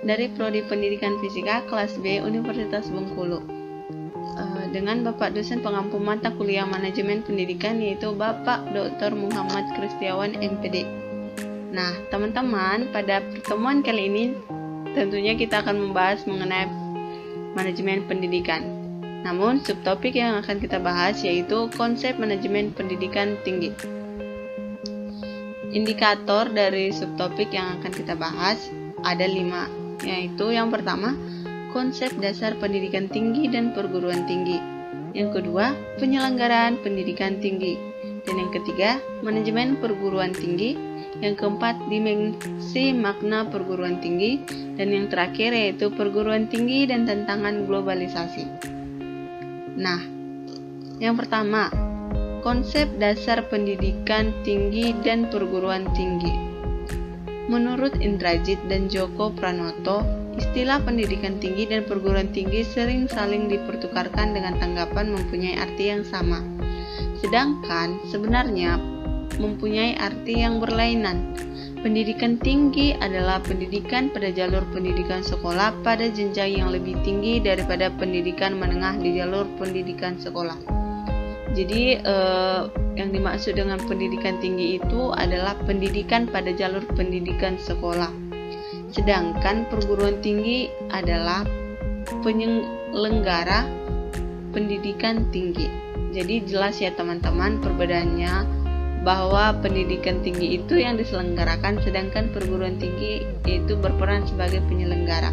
dari Prodi Pendidikan Fisika kelas B Universitas Bengkulu, dengan Bapak dosen pengampu mata kuliah Manajemen Pendidikan, yaitu Bapak Dr. Muhammad Kristiawan MPD. Nah, teman-teman, pada pertemuan kali ini tentunya kita akan membahas mengenai manajemen pendidikan. Namun, subtopik yang akan kita bahas yaitu konsep manajemen pendidikan tinggi. Indikator dari subtopik yang akan kita bahas ada 5, yaitu yang pertama, konsep dasar pendidikan tinggi dan perguruan tinggi. Yang kedua, penyelenggaraan pendidikan tinggi. Dan yang ketiga, manajemen perguruan tinggi. Yang keempat, dimensi makna perguruan tinggi. Dan yang terakhir yaitu perguruan tinggi dan tantangan globalisasi. Nah, yang pertama, konsep dasar pendidikan tinggi dan perguruan tinggi. Menurut Indrajit dan Djoko Pranoto, istilah pendidikan tinggi dan perguruan tinggi sering saling dipertukarkan dengan tanggapan mempunyai arti yang sama. Sedangkan sebenarnya mempunyai arti yang berlainan. Pendidikan tinggi adalah pendidikan pada jalur pendidikan sekolah pada jenjang yang lebih tinggi daripada pendidikan menengah di jalur pendidikan sekolah. Jadi yang dimaksud dengan pendidikan tinggi itu adalah pendidikan pada jalur pendidikan sekolah. Sedangkan perguruan tinggi adalah penyelenggara pendidikan tinggi. Jadi jelas ya teman-teman perbedaannya, bahwa pendidikan tinggi itu yang diselenggarakan, sedangkan perguruan tinggi itu berperan sebagai penyelenggara.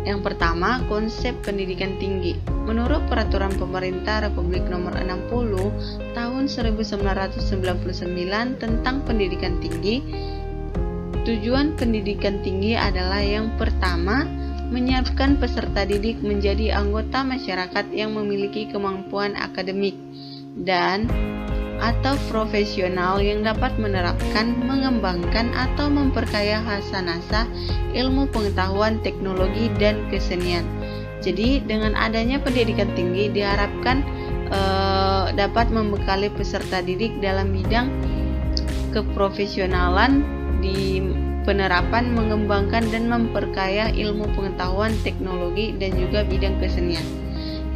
Yang pertama, konsep pendidikan tinggi. Menurut Peraturan Pemerintah Republik Nomor 60 Tahun 1999 tentang Pendidikan Tinggi, tujuan pendidikan tinggi adalah yang pertama, menyiapkan peserta didik menjadi anggota masyarakat yang memiliki kemampuan akademik dan atau profesional yang dapat menerapkan, mengembangkan, atau memperkaya hasanah ilmu pengetahuan, teknologi, dan kesenian. Jadi dengan adanya pendidikan tinggi diharapkan dapat membekali peserta didik dalam bidang keprofesionalan di penerapan, mengembangkan, dan memperkaya ilmu pengetahuan, teknologi, dan juga bidang kesenian.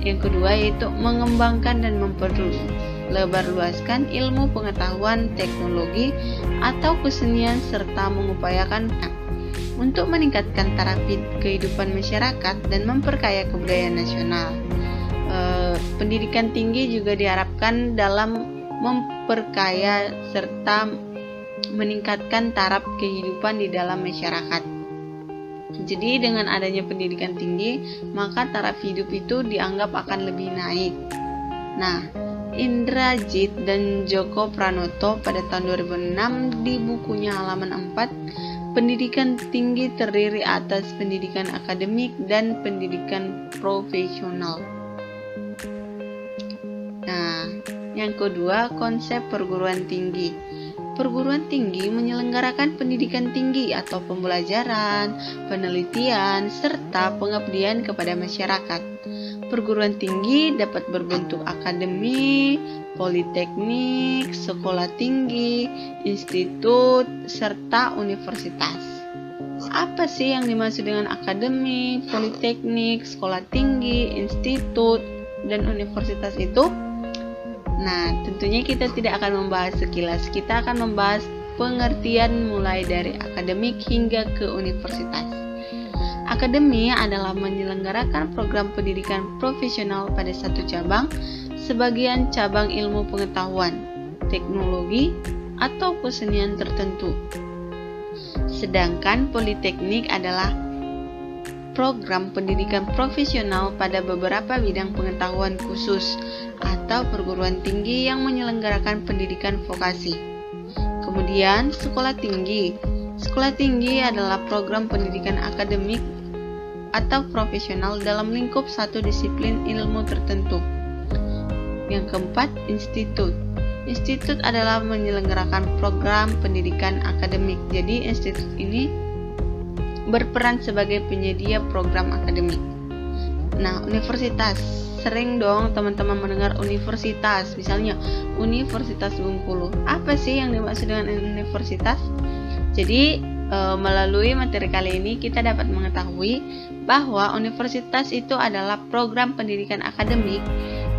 Yang kedua yaitu mengembangkan dan memperlebarluaskan ilmu pengetahuan, teknologi, atau kesenian serta mengupayakan untuk meningkatkan taraf kehidupan masyarakat dan memperkaya kebudayaan nasional. Pendidikan tinggi juga diharapkan dalam memperkaya serta meningkatkan taraf kehidupan di dalam masyarakat. Jadi dengan adanya pendidikan tinggi, maka taraf hidup itu dianggap akan lebih naik. Nah, Indrajit dan Djoko Pranoto pada tahun 2006 di bukunya halaman 4, pendidikan tinggi terdiri atas pendidikan akademik dan pendidikan profesional. Nah, yang kedua, konsep perguruan tinggi. Perguruan tinggi menyelenggarakan pendidikan tinggi atau pembelajaran, penelitian, serta pengabdian kepada masyarakat. Perguruan tinggi dapat berbentuk akademi, politeknik, sekolah tinggi, institut, serta universitas. Apa sih yang dimaksud dengan akademi, politeknik, sekolah tinggi, institut, dan universitas itu? Nah, tentunya kita tidak akan membahas sekilas, kita akan membahas pengertian mulai dari akademik hingga ke universitas. Akademi adalah menyelenggarakan program pendidikan profesional pada satu cabang, sebagian cabang ilmu pengetahuan, teknologi, atau kesenian tertentu. Sedangkan politeknik adalah program pendidikan profesional pada beberapa bidang pengetahuan khusus atau perguruan tinggi yang menyelenggarakan pendidikan vokasi. Kemudian, sekolah tinggi. Sekolah tinggi adalah program pendidikan akademik atau profesional dalam lingkup satu disiplin ilmu tertentu. Yang keempat, institut. Institut adalah menyelenggarakan program pendidikan akademik. Jadi, institut ini berperan sebagai penyedia program akademik. Nah, universitas. Sering dong teman-teman mendengar universitas, misalnya Universitas Bengkulu. Apa sih yang dimaksud dengan universitas? Jadi Melalui materi kali ini kita dapat mengetahui bahwa universitas itu adalah program pendidikan akademik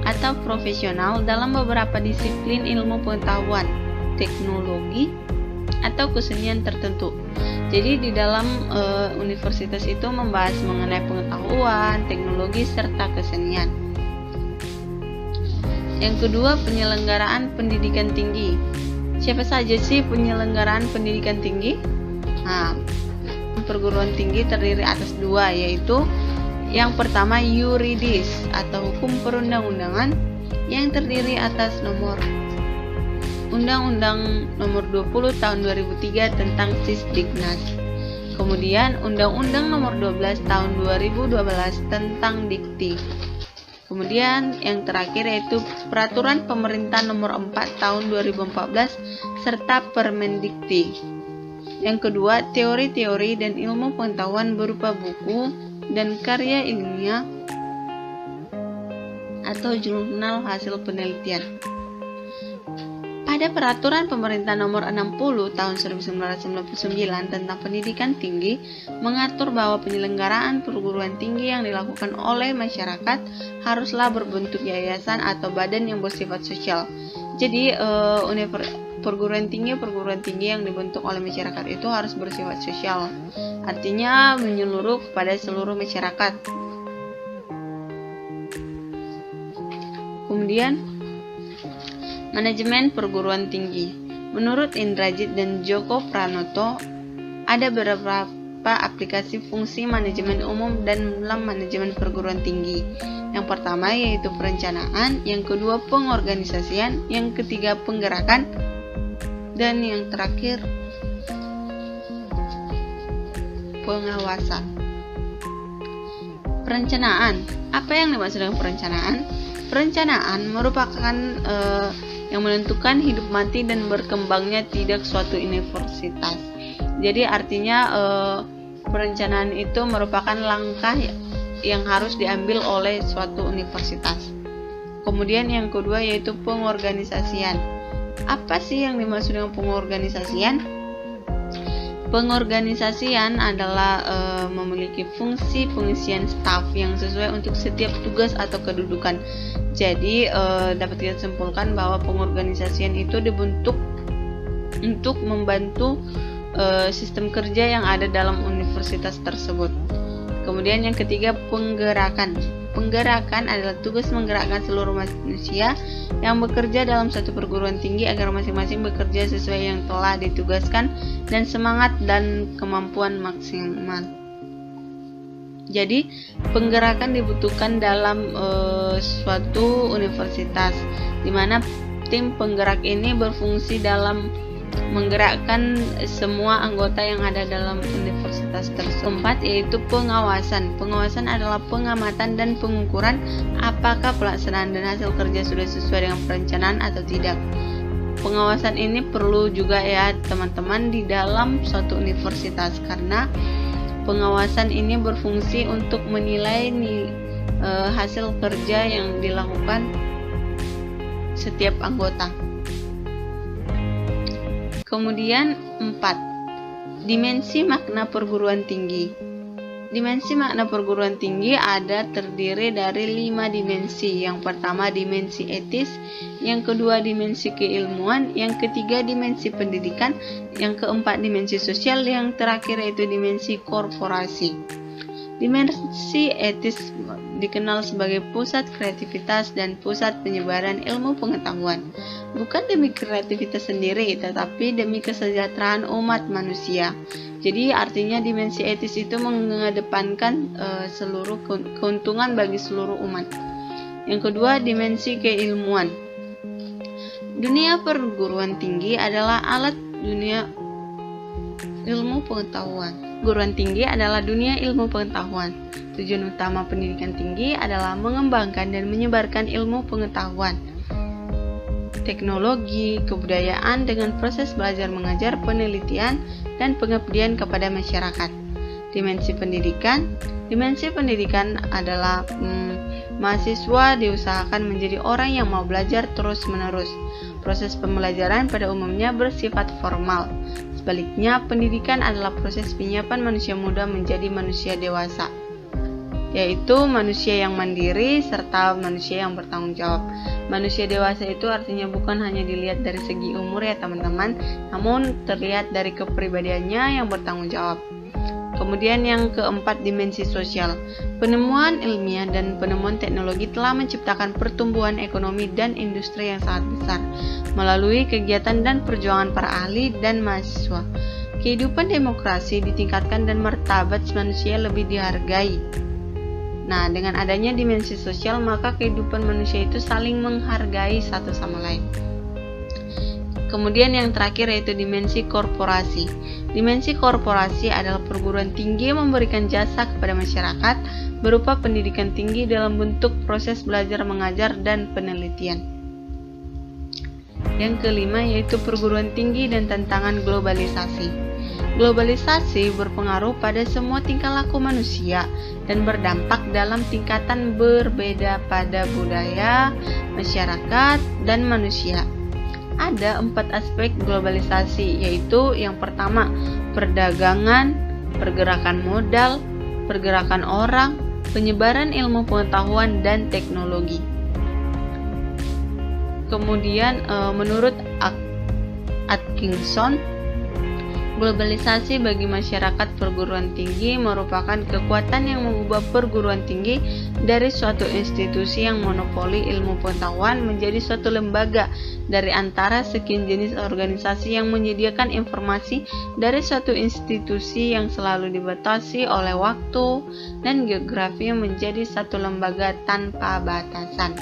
atau profesional dalam beberapa disiplin ilmu pengetahuan, teknologi, atau kesenian tertentu. Jadi di dalam universitas itu membahas mengenai pengetahuan, teknologi, serta kesenian. Yang kedua, penyelenggaraan pendidikan tinggi. Siapa saja sih penyelenggaraan pendidikan tinggi? Nah, perguruan tinggi terdiri atas dua, yaitu yang pertama yuridis atau hukum perundang-undangan yang terdiri atas nomor Undang-Undang nomor 20 tahun 2003 tentang Sisdiknas. Kemudian Undang-Undang nomor 12 tahun 2012 tentang Dikti. Kemudian yang terakhir yaitu Peraturan Pemerintah nomor 4 tahun 2014 serta Permendikti. Yang kedua, teori-teori dan ilmu pengetahuan berupa buku dan karya ilmiah atau jurnal hasil penelitian. Pada Peraturan Pemerintah Nomor 60 Tahun 1999 tentang Pendidikan Tinggi mengatur bahwa penyelenggaraan perguruan tinggi yang dilakukan oleh masyarakat haruslah berbentuk yayasan atau badan yang bersifat sosial. Jadi perguruan tinggi yang dibentuk oleh masyarakat itu harus bersifat sosial. Artinya menyeluruh kepada seluruh masyarakat. Kemudian manajemen perguruan tinggi. Menurut Indrajit dan Joko Pranoto, ada beberapa aplikasi fungsi manajemen umum dan dalam manajemen perguruan tinggi. Yang pertama yaitu perencanaan, yang kedua pengorganisasian, yang ketiga penggerakan, dan yang terakhir pengawasan. Perencanaan. Apa yang dimaksud dengan perencanaan? Perencanaan merupakan yang menentukan hidup mati dan berkembangnya tidak suatu universitas. Jadi artinya perencanaan itu merupakan langkah yang harus diambil oleh suatu universitas. Kemudian yang kedua yaitu pengorganisasian. Apa sih yang dimaksud dengan pengorganisasian? Pengorganisasian adalah memiliki fungsi pengisian staf yang sesuai untuk setiap tugas atau kedudukan. Jadi dapat kita simpulkan bahwa pengorganisasian itu dibentuk untuk membantu sistem kerja yang ada dalam universitas tersebut. Kemudian yang ketiga penggerakan. Penggerakan adalah tugas menggerakkan seluruh manusia yang bekerja dalam satu perguruan tinggi agar masing-masing bekerja sesuai yang telah ditugaskan dan semangat dan kemampuan maksimal. Jadi penggerakan dibutuhkan dalam suatu universitas, di mana tim penggerak ini berfungsi dalam menggerakkan semua anggota yang ada dalam universitas tersebut. Keempat yaitu pengawasan. Pengawasan adalah pengamatan dan pengukuran apakah pelaksanaan dan hasil kerja sudah sesuai dengan perencanaan atau tidak. Pengawasan ini perlu juga ya teman-teman di dalam suatu universitas, karena pengawasan ini berfungsi untuk menilai hasil kerja yang dilakukan setiap anggota. Kemudian 4. Dimensi makna perguruan tinggi. Dimensi makna perguruan tinggi terdiri dari 5 dimensi. Yang pertama dimensi etis, yang kedua dimensi keilmuan, yang ketiga dimensi pendidikan, yang keempat dimensi sosial, yang terakhir yaitu dimensi korporasi. Dimensi etis dikenal sebagai pusat kreativitas dan pusat penyebaran ilmu pengetahuan, bukan demi kreativitas sendiri, tetapi demi kesejahteraan umat manusia. Jadi artinya dimensi etis itu mengedepankan seluruh keuntungan bagi seluruh umat. Yang kedua, dimensi keilmuan. Dunia perguruan tinggi adalah alat dunia ilmu pengetahuan. Perguruan tinggi adalah dunia ilmu pengetahuan. Tujuan utama pendidikan tinggi adalah mengembangkan dan menyebarkan ilmu pengetahuan, teknologi, kebudayaan dengan proses belajar mengajar, penelitian, dan pengabdian kepada masyarakat. Dimensi pendidikan adalah Mahasiswa diusahakan menjadi orang yang mau belajar terus-menerus. Proses pembelajaran pada umumnya bersifat formal. Sebaliknya, pendidikan adalah proses penyiapan manusia muda menjadi manusia dewasa, yaitu manusia yang mandiri serta manusia yang bertanggung jawab. Manusia dewasa itu artinya bukan hanya dilihat dari segi umur ya teman-teman, namun terlihat dari kepribadiannya yang bertanggung jawab. Kemudian yang keempat, dimensi sosial. Penemuan ilmiah dan penemuan teknologi telah menciptakan pertumbuhan ekonomi dan industri yang sangat besar melalui kegiatan dan perjuangan para ahli dan mahasiswa. Kehidupan demokrasi ditingkatkan dan martabat manusia lebih dihargai. Nah, dengan adanya dimensi sosial, maka kehidupan manusia itu saling menghargai satu sama lain. Kemudian yang terakhir yaitu dimensi korporasi. Dimensi korporasi adalah perguruan tinggi yang memberikan jasa kepada masyarakat berupa pendidikan tinggi dalam bentuk proses belajar mengajar dan penelitian. Yang kelima yaitu perguruan tinggi dan tantangan globalisasi. Globalisasi berpengaruh pada semua tingkah laku manusia dan berdampak dalam tingkatan berbeda pada budaya, masyarakat, dan manusia. Ada 4 aspek globalisasi, yaitu yang pertama, perdagangan, pergerakan modal, pergerakan orang, penyebaran ilmu pengetahuan, dan teknologi. Kemudian menurut Atkinson, globalisasi bagi masyarakat perguruan tinggi merupakan kekuatan yang mengubah perguruan tinggi dari suatu institusi yang monopoli ilmu pengetahuan menjadi suatu lembaga dari antara sekian jenis organisasi yang menyediakan informasi dari suatu institusi yang selalu dibatasi oleh waktu dan geografi menjadi satu lembaga tanpa batasan.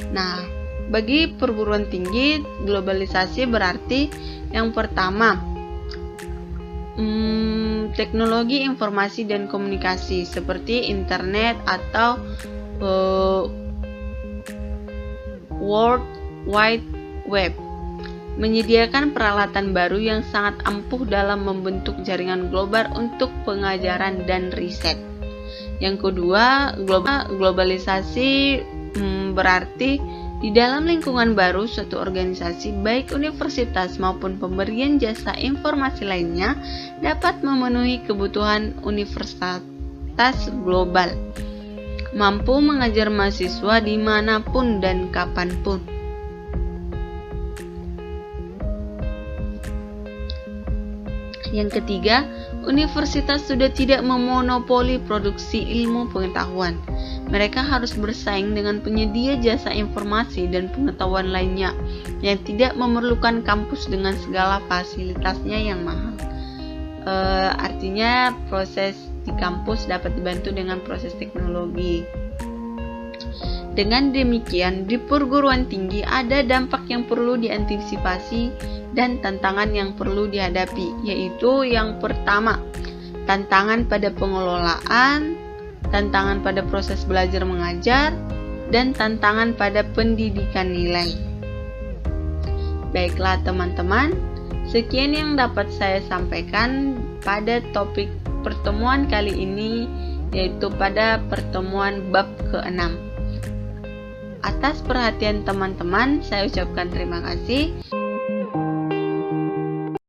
Nah, bagi perguruan tinggi, globalisasi berarti yang pertama, teknologi informasi dan komunikasi seperti internet atau World Wide Web menyediakan peralatan baru yang sangat ampuh dalam membentuk jaringan global untuk pengajaran dan riset. Yang kedua, globalisasi berarti di dalam lingkungan baru, suatu organisasi, baik universitas maupun pemberian jasa informasi lainnya, dapat memenuhi kebutuhan universitas global, mampu mengajar mahasiswa dimanapun dan kapanpun. Yang ketiga, universitas sudah tidak memonopoli produksi ilmu pengetahuan. Mereka harus bersaing dengan penyedia jasa informasi dan pengetahuan lainnya yang tidak memerlukan kampus dengan segala fasilitasnya yang mahal. Artinya proses di kampus dapat dibantu dengan proses teknologi. Dengan demikian, di perguruan tinggi ada dampak yang perlu diantisipasi dan tantangan yang perlu dihadapi, yaitu yang pertama, tantangan pada pengelolaan, tantangan pada proses belajar mengajar, dan tantangan pada pendidikan nilai. Baiklah teman-teman, sekian yang dapat saya sampaikan pada topik pertemuan kali ini, yaitu pada pertemuan bab ke-6. Atas perhatian teman-teman, saya ucapkan terima kasih.